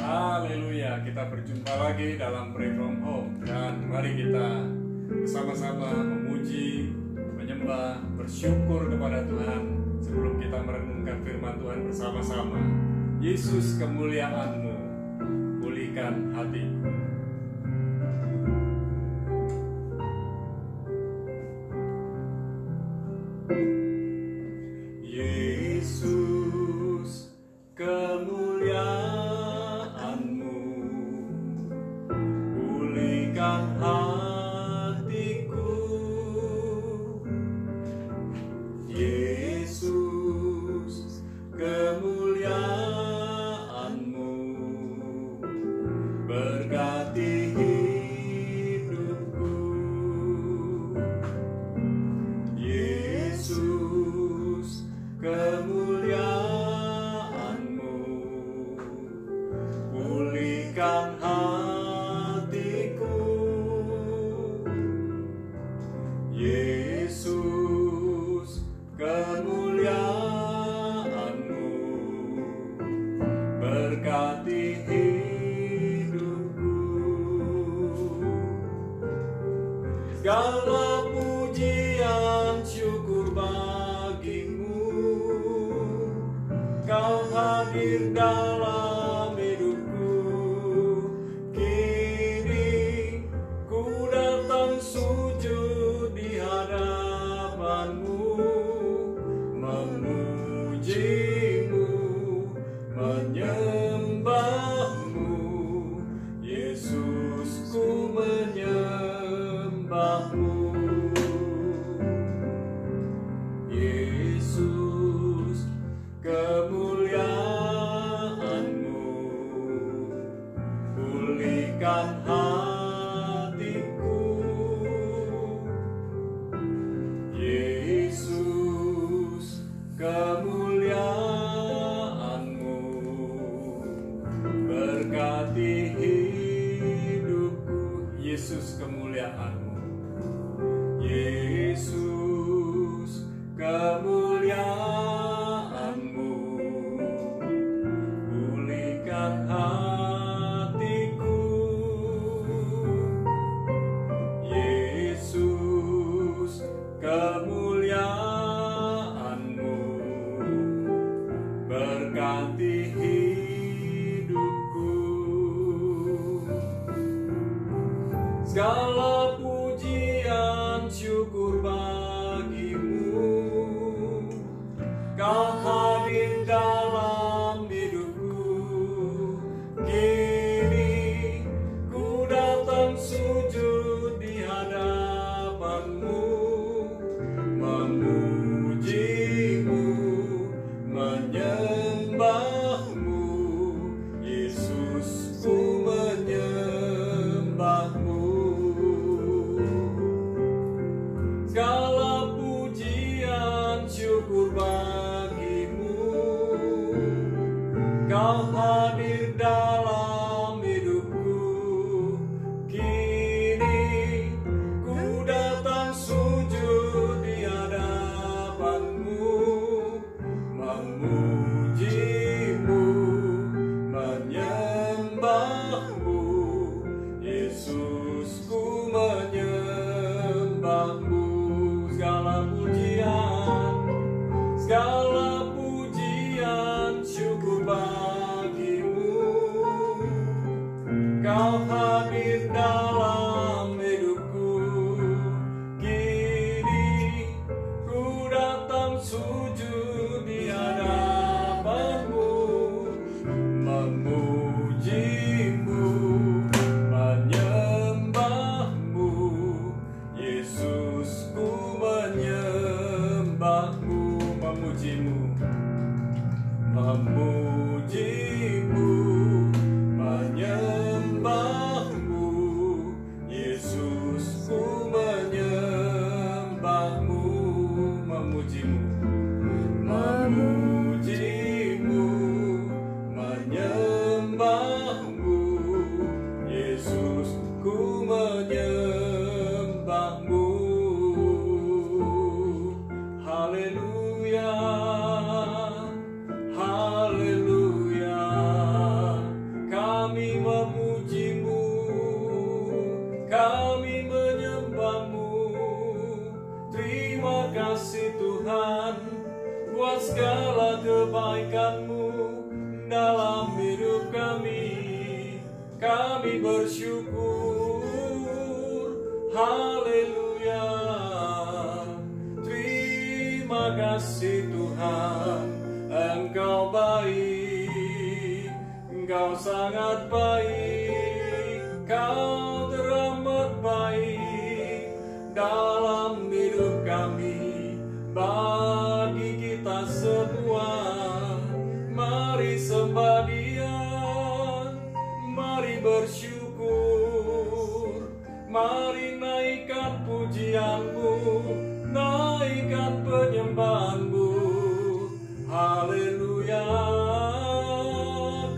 Haleluya, kita berjumpa lagi dalam Pray From Home. Dan mari kita bersama-sama memuji, menyembah, bersyukur kepada Tuhan sebelum kita merenungkan firman Tuhan bersama-sama. Yesus, kemuliaan-Mu, pulihkan hatiku. Yesus, kemuliaan-Mu, pulihkan hatiku. Yesus, kemuliaan-Mu, berkati hidupku. Yesus, kemuliaan-Mu, pulihkan hatiku. Yesus, kemuliaan-Mu, berkati hidupku. Segala pujian syukur bagimu, Kau hadir dalam hidupku. Kini ku datang sujud di hadapan-Mu, memuji-Mu, menyembah-Mu. Yesus, ku menyembah-Mu. Yesus, kemuliaan-Mu, pulihkan hatiku. Yesus, kemuliaan-Mu, berkati hidupku. Yesus, kemuliaan-Mu. Yesus, kemuliaan-Mu, pulihkan hatiku. Yesus, kemuliaan-Mu, berkati hidupku. Segala pujian syukur bagimu, Kau hadir dalam hidupku. Kini ku datang sujud di hadapan-Mu, memuji-Mu, menyembah-Mu. Yesus, ku menyembah-Mu. Segala pujian syukur bagimu, Kau hadir dalam hidupku. Kini ku datang sujud di hadapan-Mu, memuji-Mu, menyembah-Mu. Yesus, ku menyembah-Mu. Segala pujian syukur bagimu, Kau hadir dalam hidupku. Kini ku datang sujud di hadapan-Mu, memuji-Mu, menyembah-Mu. Yesus, ku menyembah-Mu, memuji-Mu, memuji-Mu, menyembah-Mu. dalam hidup kami. Kami bersyukur, haleluya. Terima kasih Tuhan, Engkau baik, Engkau sangat baik, Kau teramat baik dalam hidup kami. Bagi kita semua, mari sembah Dia, mari bersyukur, mari naikkan pujianmu, naikkan penyembahanmu. Haleluya.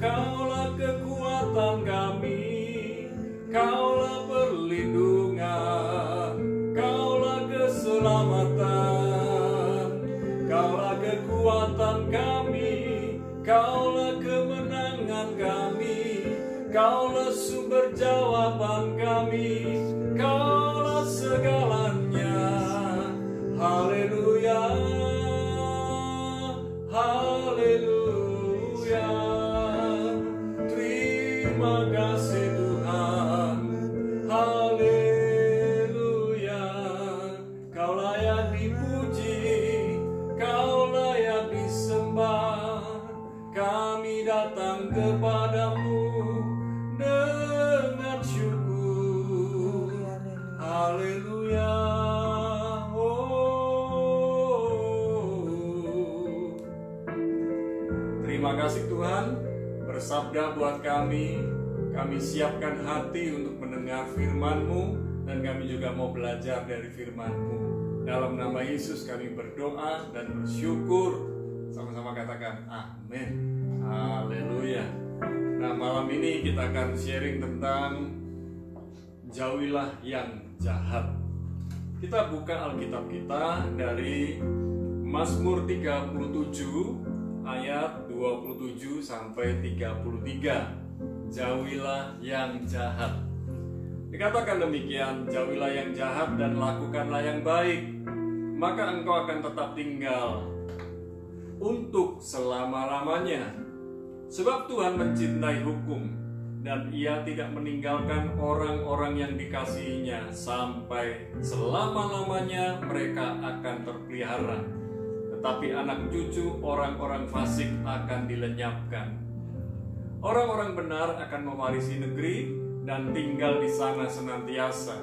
Kaulah kekuatan kami, Kaulah perlindungan, Kaulah keselamatan, Kaulah kekuatan kami, Kaulah kemenangan kami, Kaulah sumber jawaban kami, Kaulah segalanya. Haleluya, haleluya. Terima kasih Tuhan, haleluya. Kau layak dipuji, Kau layak disembah. Kami datang kepadamu dengan syukur. Haleluya. Terima kasih Tuhan, bersabda buat kami siapkan hati untuk mendengar firman-Mu, dan kami juga mau belajar dari firman-Mu. Dalam nama Yesus kami berdoa dan bersyukur. Sama-sama katakan amin. Haleluya. Nah, malam ini kita akan sharing tentang jauhilah yang jahat. Kita buka Alkitab kita dari Mazmur 37 ayat 27 sampai 33. Jauhilah yang jahat. Dikatakan demikian, jauhilah yang jahat dan lakukanlah yang baik, maka engkau akan tetap tinggal untuk selama-lamanya. Sebab Tuhan mencintai hukum, dan Ia tidak meninggalkan orang-orang yang dikasihinya sampai selama-lamanya mereka akan terpelihara. Tetapi anak cucu orang-orang fasik akan dilenyapkan. Orang-orang benar akan mewarisi negeri dan tinggal di sana senantiasa.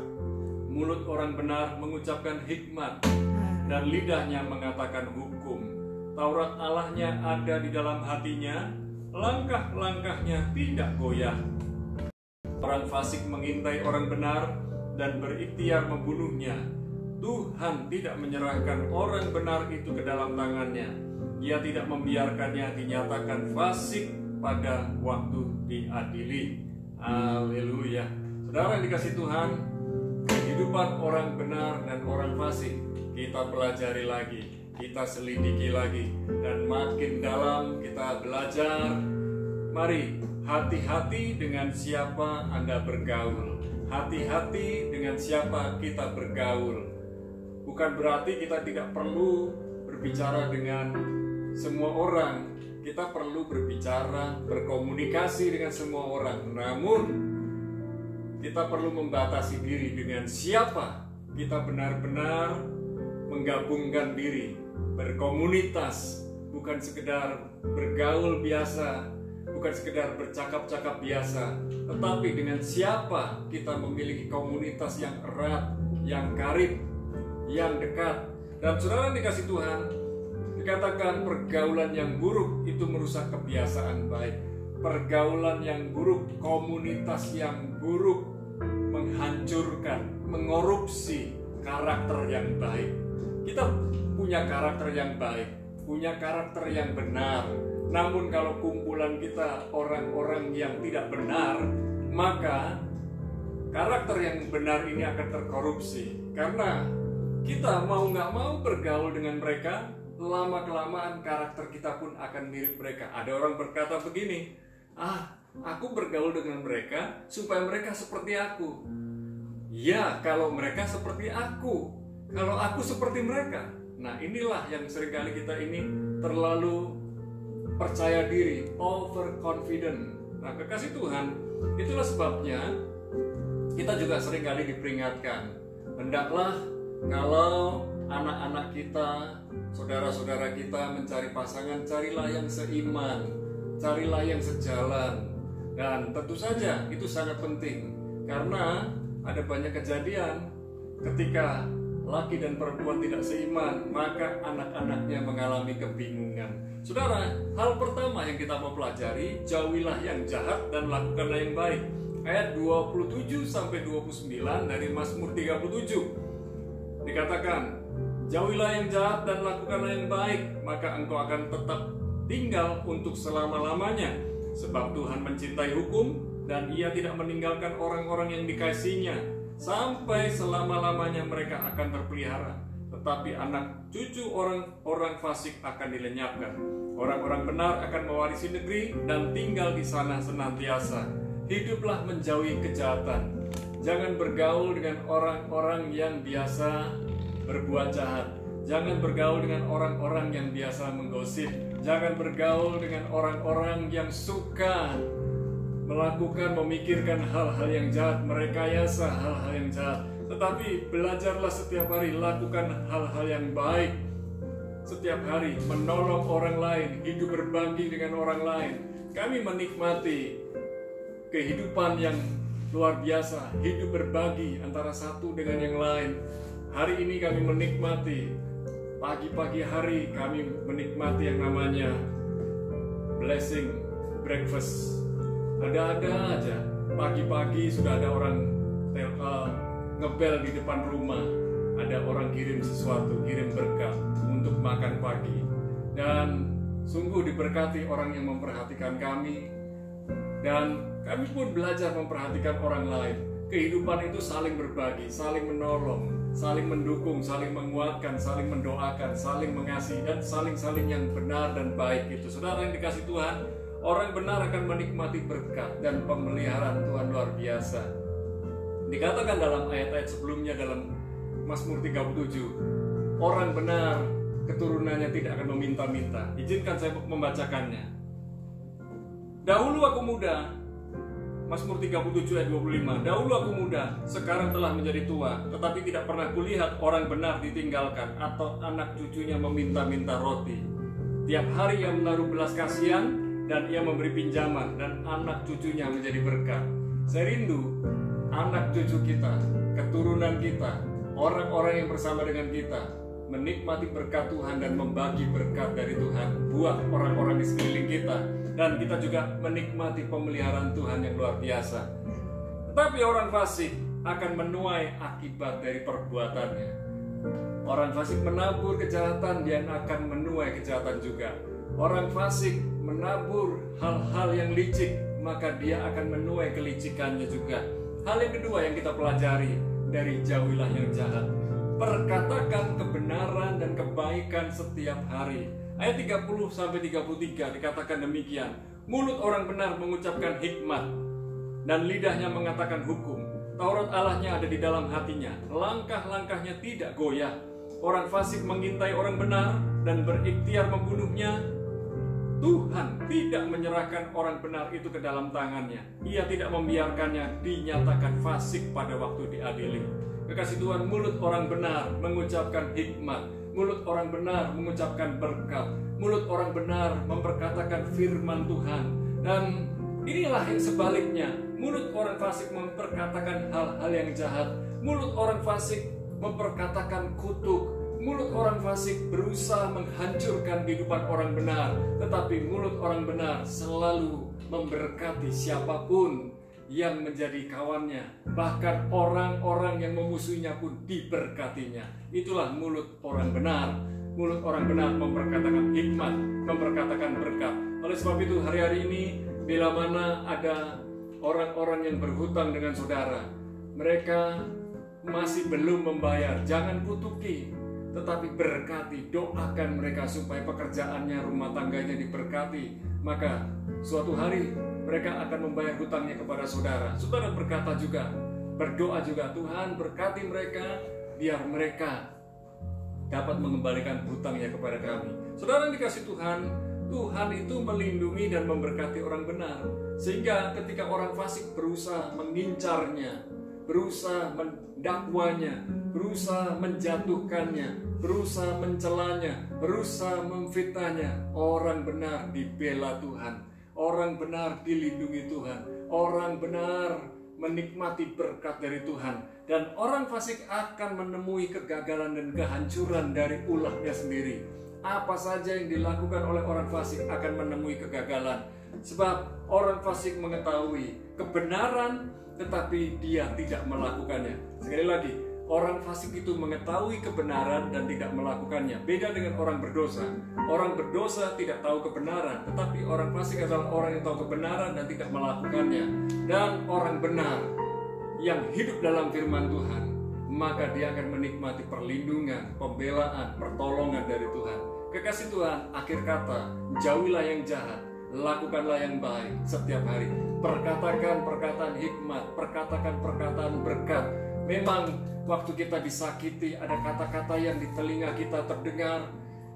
Mulut orang benar mengucapkan hikmat, dan lidahnya mengatakan hukum. Taurat Allahnya ada di dalam hatinya, langkah-langkahnya tidak goyah. Orang fasik mengintai orang benar dan berikhtiar membunuhnya. Tuhan tidak menyerahkan orang benar itu ke dalam tangannya. Ia tidak membiarkannya dinyatakan fasik pada waktu diadili. Haleluya. Saudara yang dikasih Tuhan, kehidupan orang benar dan orang fasik kita pelajari lagi, kita selidiki lagi, dan makin dalam kita belajar. Mari hati-hati dengan siapa Anda bergaul. Hati-hati dengan siapa kita bergaul. Bukan berarti kita tidak perlu berbicara dengan semua orang. Kita perlu berbicara, berkomunikasi dengan semua orang. Namun, kita perlu membatasi diri dengan siapa kita benar-benar menggabungkan diri, berkomunitas, bukan sekedar bergaul biasa, bukan sekedar bercakap-cakap biasa, tetapi dengan siapa kita memiliki komunitas yang erat, yang karib, yang dekat. Dan saudara dikasih Tuhan, dikatakan pergaulan yang buruk itu merusak kebiasaan baik. Pergaulan yang buruk, komunitas yang buruk menghancurkan, mengorupsi karakter yang baik. Kita punya karakter yang baik, punya karakter yang benar. Namun kalau kumpulan kita orang-orang yang tidak benar, maka karakter yang benar ini akan terkorupsi. Karena kita mau nggak mau bergaul dengan mereka, lama-kelamaan karakter kita pun akan mirip mereka. Ada orang berkata begini, aku bergaul dengan mereka supaya mereka seperti aku. Ya, kalau mereka seperti aku, kalau aku seperti mereka. Nah, inilah yang seringkali kita ini terlalu percaya diri, overconfident. Nah, kekasih Tuhan, itulah sebabnya kita juga seringkali diperingatkan, hendaklah kalau anak-anak kita, saudara-saudara kita mencari pasangan, carilah yang seiman, carilah yang sejalan. Dan tentu saja itu sangat penting, karena ada banyak kejadian ketika laki dan perempuan tidak seiman, maka anak-anaknya mengalami kebingungan. Saudara, hal pertama yang kita mau pelajari, jauhilah yang jahat dan lakukanlah yang baik. Ayat 27-29 dari Mazmur 37 dikatakan, jauhilah yang jahat dan lakukanlah yang baik, maka engkau akan tetap tinggal untuk selama-lamanya. Sebab Tuhan mencintai hukum dan Ia tidak meninggalkan orang-orang yang dikasihinya. Sampai selama-lamanya mereka akan terpelihara. Tetapi anak cucu orang-orang fasik akan dilenyapkan. Orang-orang benar akan mewarisi negeri dan tinggal di sana senantiasa. Hiduplah menjauhi kejahatan. Jangan bergaul dengan orang-orang yang biasa berbuat jahat. Jangan bergaul dengan orang-orang yang biasa menggosip. Jangan bergaul dengan orang-orang yang suka memikirkan hal-hal yang jahat, merekayasa hal-hal yang jahat. Tetapi belajarlah setiap hari, lakukan hal-hal yang baik setiap hari, menolong orang lain, hidup berbagi dengan orang lain. Kami menikmati kehidupan yang luar biasa, hidup berbagi antara satu dengan yang lain. Hari ini kami menikmati, pagi-pagi hari kami menikmati yang namanya blessing breakfast. Ada-ada aja, pagi-pagi sudah ada orang ngebel di depan rumah, ada orang kirim sesuatu, kirim berkat untuk makan pagi. Dan sungguh diberkati orang yang memperhatikan kami, dan kami pun belajar memperhatikan orang lain. Kehidupan itu saling berbagi, saling menolong, saling mendukung, saling menguatkan, saling mendoakan, saling mengasihi, dan saling-saling yang benar dan baik itu. Saudara yang dikasih Tuhan, orang benar akan menikmati berkat dan pemeliharaan Tuhan luar biasa. Dikatakan dalam ayat-ayat sebelumnya dalam Mazmur 37, orang benar keturunannya tidak akan meminta-minta. Izinkan saya membacakannya. Dahulu aku muda, Mazmur 37 ayat 25, dahulu aku muda, sekarang telah menjadi tua, tetapi tidak pernah kulihat orang benar ditinggalkan atau anak cucunya meminta-minta roti. Tiap hari ia menaruh belas kasihan dan ia memberi pinjaman, dan anak cucunya menjadi berkat. Saya rindu anak cucu kita, keturunan kita, orang-orang yang bersama dengan kita menikmati berkat Tuhan dan membagi berkat dari Tuhan buat orang-orang di sekeliling kita, dan kita juga menikmati pemeliharaan Tuhan yang luar biasa. Tetapi orang fasik akan menuai akibat dari perbuatannya. Orang fasik menabur kejahatan, dia akan menuai kejahatan juga. Orang fasik menabur hal-hal yang licik, maka dia akan menuai kelicikannya juga. Hal yang kedua yang kita pelajari dari jauhilah yang jahat, perkatakan kebenaran dan kebaikan setiap hari. Ayat 30-33 dikatakan demikian, mulut orang benar mengucapkan hikmat dan lidahnya mengatakan hukum. Taurat Allahnya ada di dalam hatinya, langkah-langkahnya tidak goyah. Orang fasik mengintai orang benar dan berikhtiar membunuhnya. Tuhan tidak menyerahkan orang benar itu ke dalam tangannya. Ia tidak membiarkannya dinyatakan fasik pada waktu diadili. Kekasih Tuhan, mulut orang benar mengucapkan hikmat, mulut orang benar mengucapkan berkat, mulut orang benar memperkatakan firman Tuhan. Dan inilah yang sebaliknya, mulut orang fasik memperkatakan hal-hal yang jahat, mulut orang fasik memperkatakan kutuk, mulut orang fasik berusaha menghancurkan kehidupan orang benar. Tetapi mulut orang benar selalu memberkati siapapun yang menjadi kawannya, bahkan orang-orang yang memusuhinya pun diberkatinya. Itulah mulut orang benar. Mulut orang benar memperkatakan hikmat, memperkatakan berkat. Oleh sebab itu hari-hari ini, bila mana ada orang-orang yang berhutang dengan saudara, mereka masih belum membayar, jangan kutuki, tetapi berkati, doakan mereka supaya pekerjaannya, rumah tangganya diberkati. Maka suatu hari mereka akan membayar hutangnya kepada saudara. Saudara berkata juga, berdoa juga, Tuhan berkati mereka, biar mereka dapat mengembalikan hutangnya kepada kami. Saudara yang dikasih Tuhan, Tuhan itu melindungi dan memberkati orang benar. Sehingga ketika orang fasik berusaha mengincarnya, berusaha mendakwanya, berusaha menjatuhkannya, berusaha mencelanya, berusaha memfitnahnya, orang benar dibela Tuhan, orang benar dilindungi Tuhan, orang benar menikmati berkat dari Tuhan, dan orang fasik akan menemui kegagalan dan kehancuran dari ulahnya sendiri. Apa saja yang dilakukan oleh orang fasik akan menemui kegagalan, sebab orang fasik mengetahui kebenaran tetapi dia tidak melakukannya. Sekali lagi, orang fasik itu mengetahui kebenaran dan tidak melakukannya. Beda dengan orang berdosa. Orang berdosa tidak tahu kebenaran, tetapi orang fasik adalah orang yang tahu kebenaran dan tidak melakukannya. Dan orang benar yang hidup dalam firman Tuhan, maka dia akan menikmati perlindungan, pembelaan, pertolongan dari Tuhan. Kekasih Tuhan, akhir kata, jauhilah yang jahat, lakukanlah yang baik setiap hari. Perkatakan perkataan hikmat, perkatakan perkataan berkat. Memang waktu kita disakiti, ada kata-kata yang di telinga kita terdengar,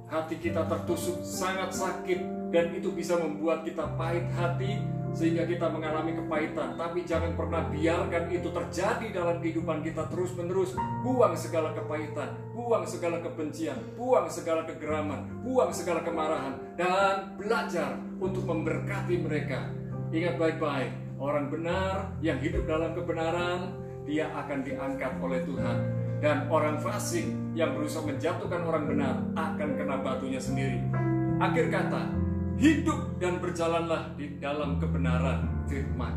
hati kita tertusuk sangat sakit, dan itu bisa membuat kita pahit hati sehingga kita mengalami kepahitan. Tapi jangan pernah biarkan itu terjadi dalam kehidupan kita terus-menerus. Buang segala kepahitan, buang segala kebencian, buang segala kegeraman, buang segala kemarahan, dan belajar untuk memberkati mereka. Ingat baik-baik, orang benar yang hidup dalam kebenaran, dia akan diangkat oleh Tuhan. Dan orang fasik yang berusaha menjatuhkan orang benar akan kena batunya sendiri. Akhir kata, hidup dan berjalanlah di dalam kebenaran firman.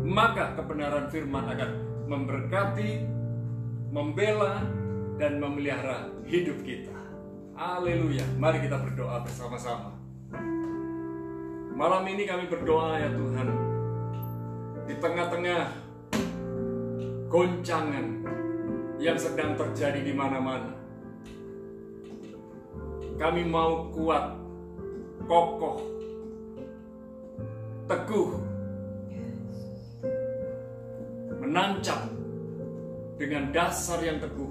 Maka kebenaran firman akan memberkati, membela, dan memelihara hidup kita. Haleluya. Mari kita berdoa bersama-sama. Malam ini kami berdoa ya Tuhan, di tengah-tengah goncangan yang sedang terjadi di mana-mana, kami mau kuat, kokoh, teguh, menancap dengan dasar yang teguh,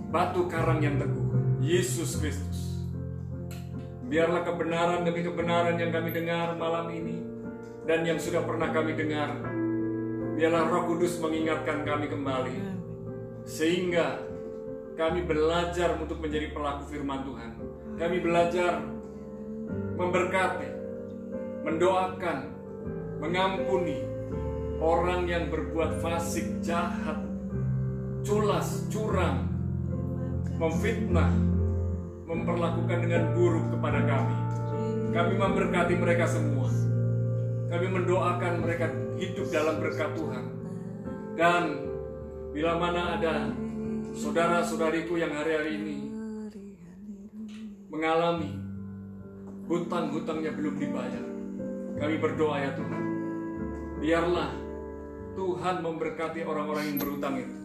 batu karang yang teguh, Yesus Kristus. Biarlah kebenaran demi kebenaran yang kami dengar malam ini dan yang sudah pernah kami dengar, biarlah Roh Kudus mengingatkan kami kembali, sehingga kami belajar untuk menjadi pelaku firman Tuhan. Kami belajar memberkati, mendoakan, mengampuni orang yang berbuat fasik, jahat, culas, curang, memfitnah, memperlakukan dengan buruk kepada kami. Kami memberkati mereka semua. Kami mendoakan mereka hidup dalam berkat Tuhan. Dan bila mana ada saudara-saudariku yang hari-hari ini mengalami hutang-hutangnya belum dibayar, kami berdoa ya Tuhan, biarlah Tuhan memberkati orang-orang yang berhutang itu,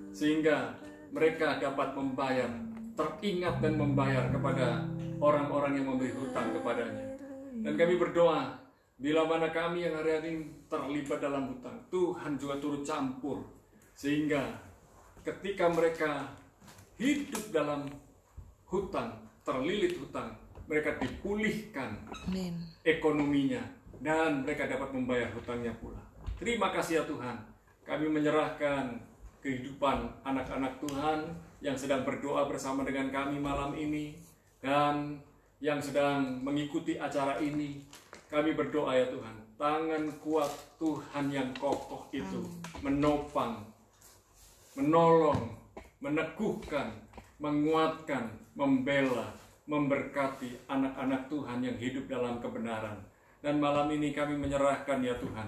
sehingga mereka dapat membayar, teringat dan membayar kepada orang-orang yang memberi hutang kepadanya. Dan kami berdoa, bila mana kami yang hari-hari ini terlibat dalam hutang, Tuhan juga turut campur, sehingga ketika mereka hidup dalam hutang, terlilit hutang, mereka dipulihkan ekonominya, dan mereka dapat membayar hutangnya pula. Terima kasih ya Tuhan, kami menyerahkan kehidupan anak-anak Tuhan yang sedang berdoa bersama dengan kami malam ini, dan yang sedang mengikuti acara ini. Kami berdoa ya Tuhan, tangan kuat Tuhan yang kokoh itu menopang, menolong, meneguhkan, menguatkan, membela, memberkati anak-anak Tuhan yang hidup dalam kebenaran. Dan malam ini kami menyerahkan ya Tuhan,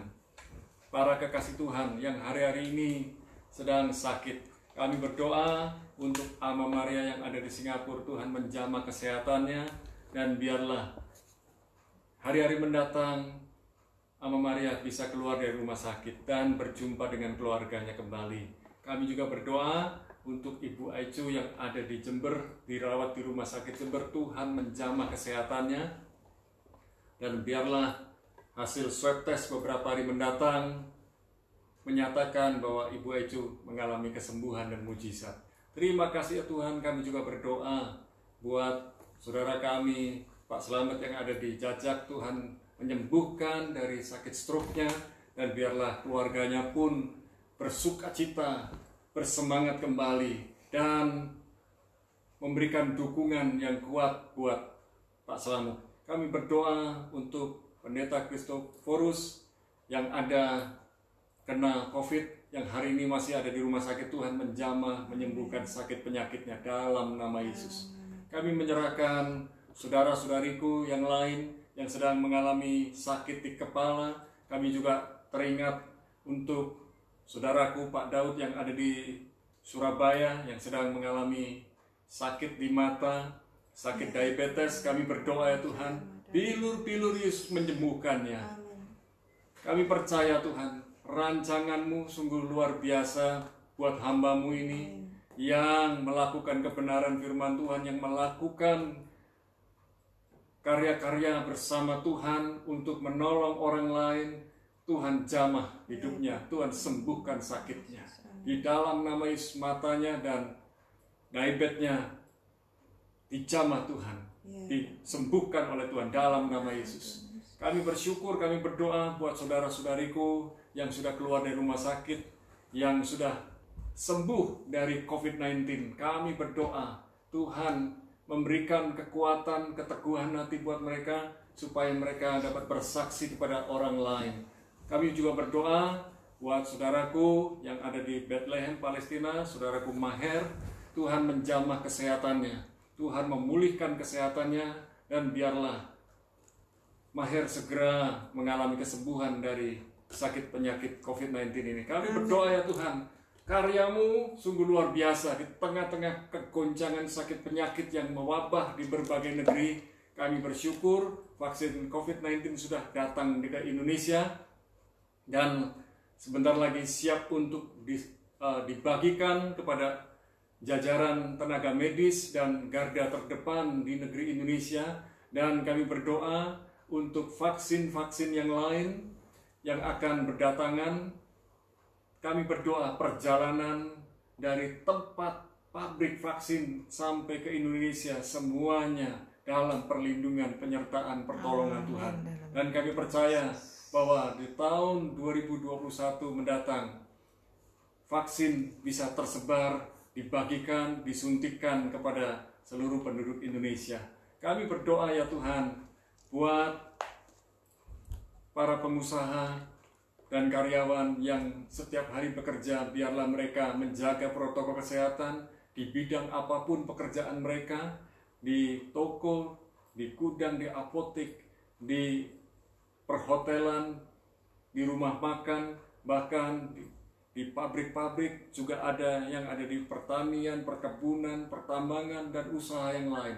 para kekasih Tuhan yang hari-hari ini sedang sakit. Kami berdoa untuk Ama Maria yang ada di Singapura, Tuhan menjamah kesehatannya, dan biarlah hari-hari mendatang Ama Maria bisa keluar dari rumah sakit dan berjumpa dengan keluarganya kembali. Kami juga berdoa untuk Ibu Aicu yang ada di Jember, dirawat di rumah sakit Jember, Tuhan menjamah kesehatannya, dan biarlah hasil swab test beberapa hari mendatang menyatakan bahwa Ibu Aicu mengalami kesembuhan dan mujizat. Terima kasih ya Tuhan. Kami juga berdoa buat saudara kami Pak Slamet yang ada di Jajak, Tuhan menyembuhkan dari sakit stroke-nya, dan biarlah keluarganya pun bersukacita, bersemangat kembali, dan memberikan dukungan yang kuat buat Pak Slamet. Kami berdoa untuk Pendeta Kristoforus yang ada kena COVID, yang hari ini masih ada di rumah sakit. Tuhan menjamah, menyembuhkan sakit penyakitnya dalam nama Yesus. Kami menyerahkan saudara-saudariku yang lain yang sedang mengalami sakit di kepala. Kami juga teringat untuk saudaraku Pak Daud yang ada di Surabaya yang sedang mengalami sakit di mata, sakit diabetes. Kami berdoa ya Tuhan, bilur-bilur Yesus menyembuhkannya. Kami percaya Tuhan, rancangan-Mu sungguh luar biasa buat hamba-Mu ini yang melakukan kebenaran firman Tuhan, yang melakukan karya-karya bersama Tuhan untuk menolong orang lain. Tuhan jamah hidupnya, Tuhan sembuhkan sakitnya. Di dalam nama Yesus, matanya dan diabetesnya dijamah Tuhan, disembuhkan oleh Tuhan dalam nama Yesus. Kami bersyukur, kami berdoa buat saudara-saudariku yang sudah keluar dari rumah sakit, yang sudah sembuh dari COVID-19. Kami berdoa Tuhan memberikan kekuatan, keteguhan hati buat mereka, supaya mereka dapat bersaksi kepada orang lain. Kami juga berdoa buat saudaraku yang ada di Bethlehem, Palestina, saudaraku Maher. Tuhan menjamah kesehatannya, Tuhan memulihkan kesehatannya, dan biarlah Maher segera mengalami kesembuhan dari sakit penyakit COVID-19 ini. Kami berdoa ya Tuhan, karya-Mu sungguh luar biasa di tengah-tengah kegoncangan sakit penyakit yang mewabah di berbagai negeri. Kami bersyukur vaksin COVID-19 sudah datang ke Indonesia dan sebentar lagi siap untuk dibagikan kepada jajaran tenaga medis dan garda terdepan di negeri Indonesia. Dan kami berdoa untuk vaksin-vaksin yang lain yang akan berdatangan. Kami berdoa perjalanan dari tempat pabrik vaksin sampai ke Indonesia semuanya dalam perlindungan, penyertaan, pertolongan Tuhan. Dan kami percaya bahwa di tahun 2021 mendatang vaksin bisa tersebar, dibagikan, disuntikan kepada seluruh penduduk Indonesia. Kami berdoa ya Tuhan buat para pengusaha dan karyawan yang setiap hari bekerja, biarlah mereka menjaga protokol kesehatan di bidang apapun pekerjaan mereka, di toko, di gudang, di apotek, di perhotelan, di rumah makan, bahkan di pabrik-pabrik juga ada yang ada di pertanian, perkebunan, pertambangan, dan usaha yang lain.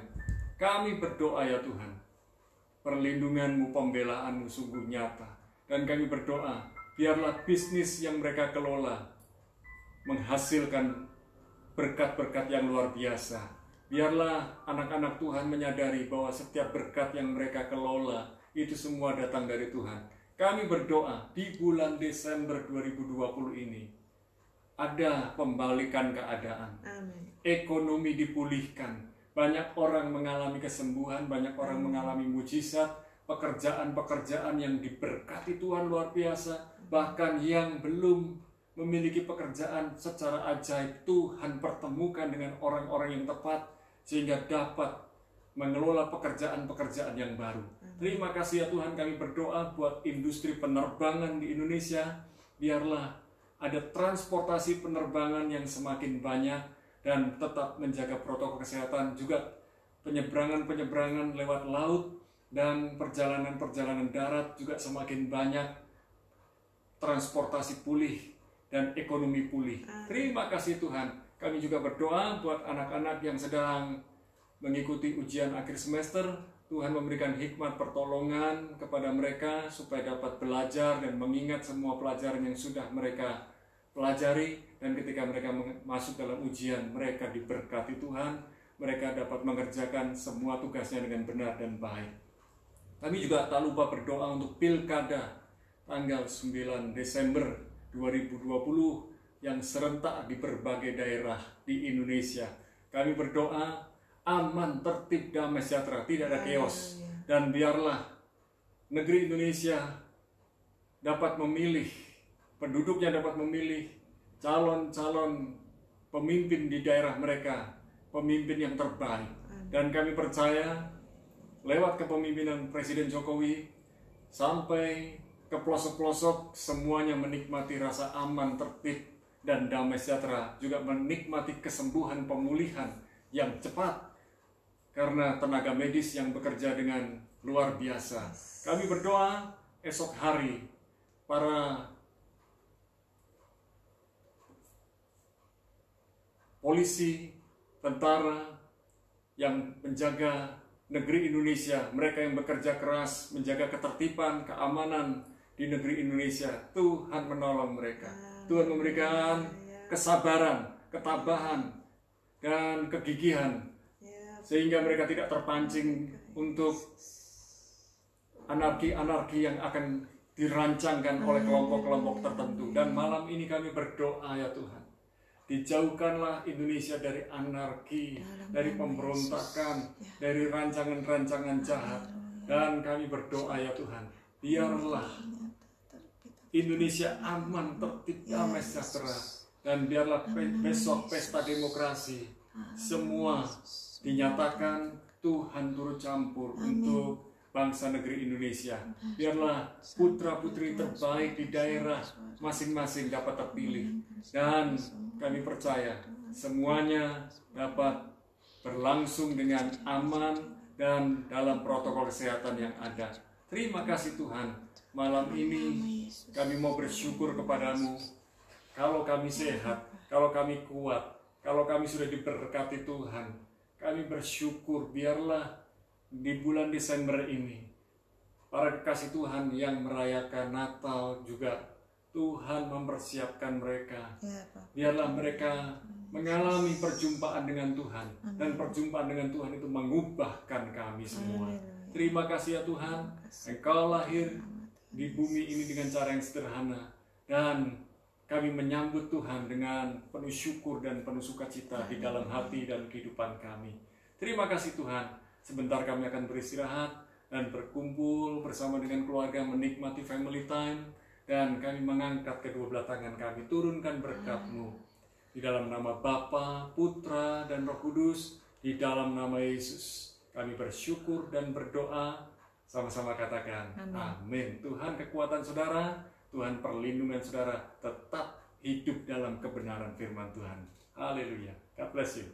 Kami berdoa ya Tuhan, perlindungan-Mu, pembelaan-Mu sungguh nyata. Dan kami berdoa, biarlah bisnis yang mereka kelola menghasilkan berkat-berkat yang luar biasa. Biarlah anak-anak Tuhan menyadari bahwa setiap berkat yang mereka kelola itu semua datang dari Tuhan. Kami berdoa di bulan Desember 2020 ini ada pembalikan keadaan. Amin. Ekonomi dipulihkan. Banyak orang mengalami kesembuhan, banyak orang mengalami mujizat, pekerjaan-pekerjaan yang diberkati Tuhan luar biasa. Bahkan yang belum memiliki pekerjaan secara ajaib, Tuhan pertemukan dengan orang-orang yang tepat sehingga dapat mengelola pekerjaan-pekerjaan yang baru. Terima kasih ya Tuhan, kami berdoa buat industri penerbangan di Indonesia. Biarlah ada transportasi penerbangan yang semakin banyak dan tetap menjaga protokol kesehatan, juga penyeberangan-penyeberangan lewat laut dan perjalanan-perjalanan darat juga semakin banyak. Transportasi pulih dan ekonomi pulih. Terima kasih Tuhan. Kami juga berdoa buat anak-anak yang sedang mengikuti ujian akhir semester. Tuhan memberikan hikmat pertolongan kepada mereka supaya dapat belajar dan mengingat semua pelajaran yang sudah mereka pelajari. Dan ketika mereka masuk dalam ujian, mereka diberkati Tuhan. Mereka dapat mengerjakan semua tugasnya dengan benar dan baik. Kami juga tak lupa berdoa untuk pilkada tanggal 9 Desember 2020 yang serentak di berbagai daerah di Indonesia. Kami berdoa aman, tertib, damai, sejahtera, tidak ada chaos. Dan biarlah negeri Indonesia dapat memilih, penduduknya dapat memilih calon-calon pemimpin di daerah mereka, pemimpin yang terbaik. Dan kami percaya lewat kepemimpinan Presiden Jokowi sampai ke pelosok-pelosok semuanya menikmati rasa aman, tertib, dan damai sejahtera, juga menikmati kesembuhan, pemulihan yang cepat karena tenaga medis yang bekerja dengan luar biasa. Kami berdoa esok hari para polisi, tentara yang menjaga negeri Indonesia, mereka yang bekerja keras menjaga ketertiban, keamanan di negeri Indonesia, Tuhan menolong mereka. Tuhan memberikan kesabaran, ketabahan, dan kegigihan sehingga mereka tidak terpancing untuk anarki-anarki yang akan dirancangkan oleh kelompok-kelompok tertentu. Dan malam ini kami berdoa ya Tuhan, dijauhkanlah Indonesia dari anarki, dari pemberontakan, dari rancangan-rancangan jahat. Dan kami berdoa ya Tuhan, biarlah Indonesia aman, tertib, damai, sejahtera. Dan biarlah besok pesta demokrasi semua dinyatakan Tuhan turut campur untuk bangsa negeri Indonesia. Biarlah putra-putri terbaik di daerah masing-masing dapat terpilih. Dan kami percaya semuanya dapat berlangsung dengan aman dan dalam protokol kesehatan yang ada. Terima kasih Tuhan. Malam ini kami mau bersyukur kepadamu. Kalau kami sehat, kalau kami kuat, kalau kami sudah diberkati Tuhan, kami bersyukur. Biarlah di bulan Desember ini para kekasih Tuhan yang merayakan Natal juga Tuhan mempersiapkan mereka. Biarlah mereka mengalami perjumpaan dengan Tuhan. Dan perjumpaan dengan Tuhan itu mengubahkan kami semua. Terima kasih ya Tuhan, Engkau lahir di bumi ini dengan cara yang sederhana. Dan kami menyambut Tuhan dengan penuh syukur dan penuh sukacita di dalam hati dan kehidupan kami. Terima kasih Tuhan. Sebentar kami akan beristirahat dan berkumpul bersama dengan keluarga menikmati family time. Dan kami mengangkat kedua belah tangan kami, turunkan berkat-Mu. Di dalam nama Bapa, Putra, dan Roh Kudus, di dalam nama Yesus, kami bersyukur dan berdoa. Sama-sama katakan, amin. Tuhan kekuatan saudara, Tuhan perlindungan saudara, tetap hidup dalam kebenaran firman Tuhan. Haleluya. God bless you.